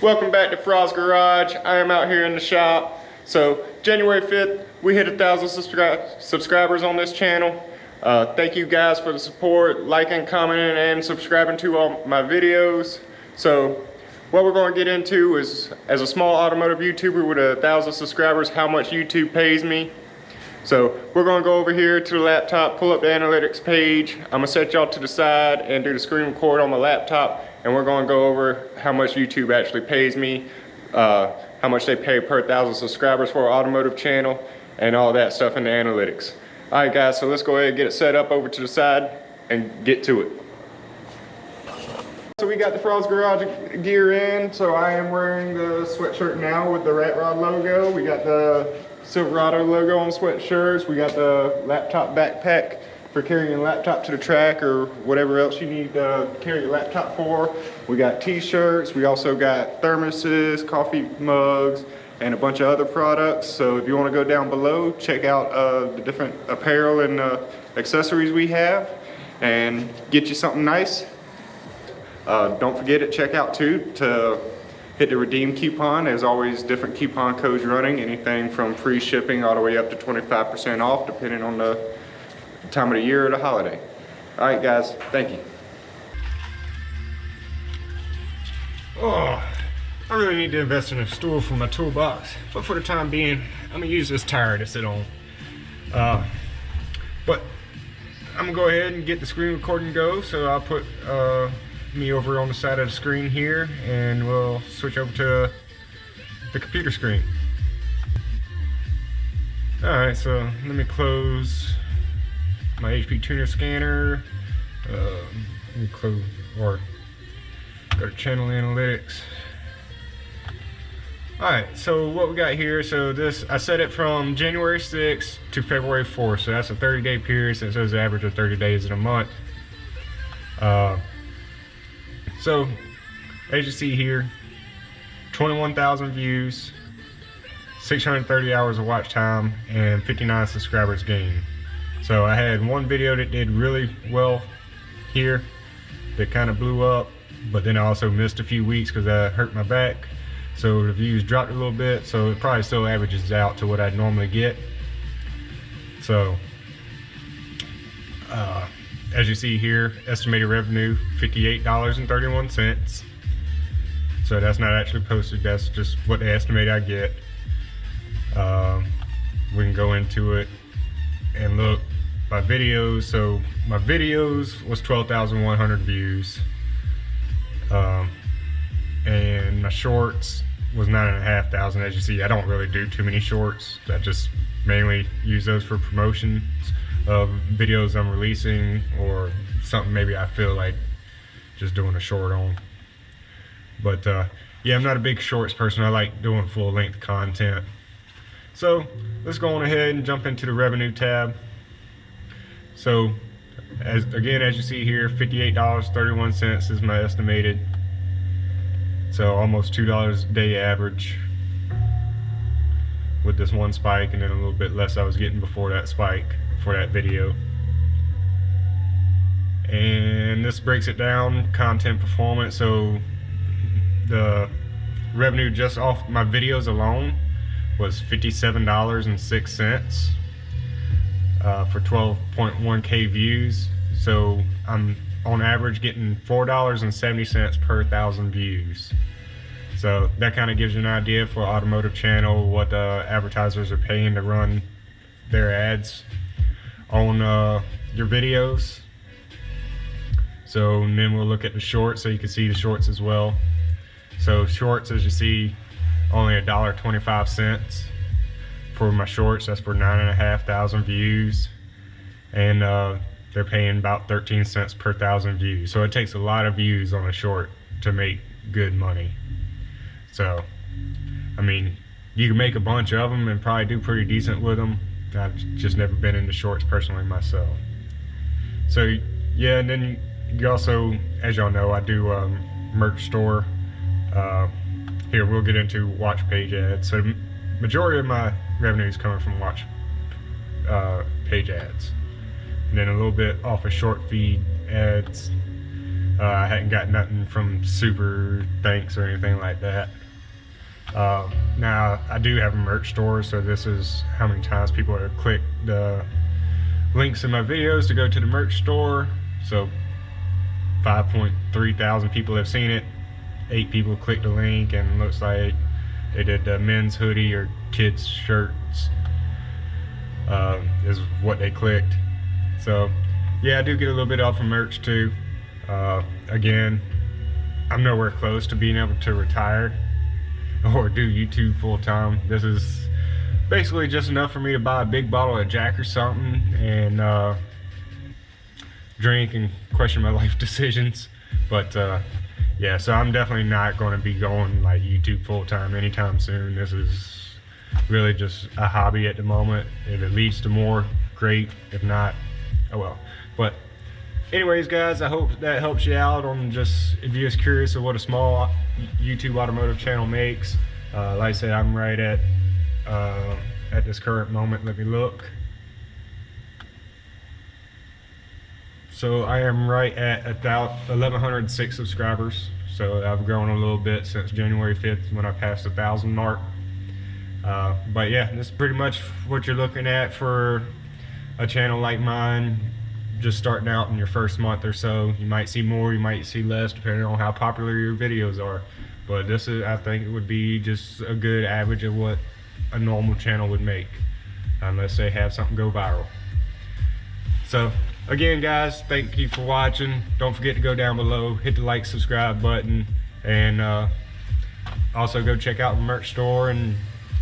Welcome back to Frost Garage. I am out here in the shop. So January 5th, we hit 1,000 subscribers on this channel. Thank you guys for the support, liking, commenting, and subscribing to all my videos. So what we're going to get into is, as a small automotive YouTuber with 1,000 subscribers, how much YouTube pays me. So we're going to go over here to the laptop, pull up the analytics page. I'm going to set y'all to the side and do the screen record on my laptop, and we're going to go over how much YouTube actually pays me, how much they pay per 1,000 subscribers for an automotive channel, and all that stuff in the analytics. Alright guys, so let's go ahead and get it set up over to the side and get to it. So we got the Frost Garage gear in. So I am wearing the sweatshirt now with the Rat Rod logo. We got the Silverado logo on sweatshirts. We got the laptop backpack for carrying your laptop to the track or whatever else you need to carry your laptop for. We got t-shirts. We also got thermoses, coffee mugs, and a bunch of other products. So if you want to go down below, check out the different apparel and accessories we have and get you something nice. Don't forget to check out too to hit the redeem coupon. There's always different coupon codes running, anything from free shipping all the way up to 25% off depending on the time of the year or the holiday. All right guys, thank you. Oh, I really need to invest in a stool for my toolbox, but for the time being, I'm gonna use this tire to sit on. But I'm gonna go ahead and get the screen recording go, so I'll put me over on the side of the screen here, and we'll switch over to the computer screen. Alright, so let me close my HP tuner scanner. Let me close, or go to channel analytics. Alright, so what we got here, so this, I set it from January 6th to February 4th, so that's a 30-day period since it was an average of 30 days in a month. So, as you see here, 21,000 views, 630 hours of watch time, and 59 subscribers gained. So I had one video that did really well here that kind of blew up, but then I also missed a few weeks because I hurt my back. So the views dropped a little bit, so it probably still averages out to what I'd normally get. So, as you see here, estimated revenue, $58.31. So that's not actually posted, that's just what they estimate I get. We can go into it and look. My videos, so my videos was 12,100 views. And my shorts was 9,500. As you see, I don't really do too many shorts. I just mainly use those for promotions of videos I'm releasing, or something maybe I feel like just doing a short on. But yeah, I'm not a big shorts person. I like doing full length content. So let's go on ahead and jump into the revenue tab. So as you see here, $58.31 is my estimated. So almost $2 a day average with this one spike, and then a little bit less I was getting before that spike for that video. And this breaks it down, content performance. So the revenue just off my videos alone was $57.06 for 12.1K views. So I'm on average getting $4.70 per 1,000 views. So that kind of gives you an idea for an automotive channel what advertisers are paying to run their ads on your videos. So and then we'll look at the shorts, so you can see the shorts as well. So shorts, as you see, only $1.25 for my shorts. That's for 9,500 views, and they're paying about 13 cents per 1,000 views. So it takes a lot of views on a short to make good money. So I mean, you can make a bunch of them and probably do pretty decent with them. I've just never been into shorts personally myself. So yeah, and then you also, as y'all know, I do merch store. Here we'll get into watch page ads. So majority of my revenue is coming from watch page ads, and then a little bit off of short feed ads, I hadn't got nothing from super thanks or anything like that. Now I do have a merch store, so this is how many times people have clicked the links in my videos to go to the merch store. So 5.3 thousand people have seen it, 8 people clicked the link, and looks like they did the men's hoodie or kids shirts is what they clicked. So yeah, I do get a little bit off of merch too. Again, I'm nowhere close to being able to retire or do YouTube full-time. This is basically just enough for me to buy a big bottle of Jack or something and drink and question my life decisions. But yeah, so I'm definitely not going to be going like YouTube full-time anytime soon. This is really just a hobby at the moment. If it leads to more, great. If not, oh well. But anyways, guys, I hope that helps you out on just, if you're just curious of what a small YouTube automotive channel makes. Like I said, I'm right at this current moment, let me look. So I am right at 1,106 subscribers. So I've grown a little bit since January 5th when I passed the 1,000 mark. But yeah, this is pretty much what you're looking at for a channel like mine. Just starting out in your first month or so. You might see more, you might see less, depending on how popular your videos are. But this is, I think it would be just a good average of what a normal channel would make, unless they have something go viral. So again, guys, thank you for watching. Don't forget to go down below, hit the like, subscribe button, and also go check out the merch store, and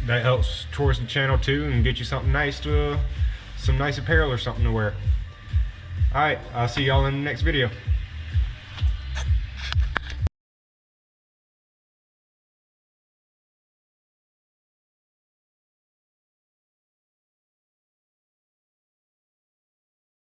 that helps towards the channel too, and get you something nice to some nice apparel or something to wear. Alright, I'll see y'all in the next video.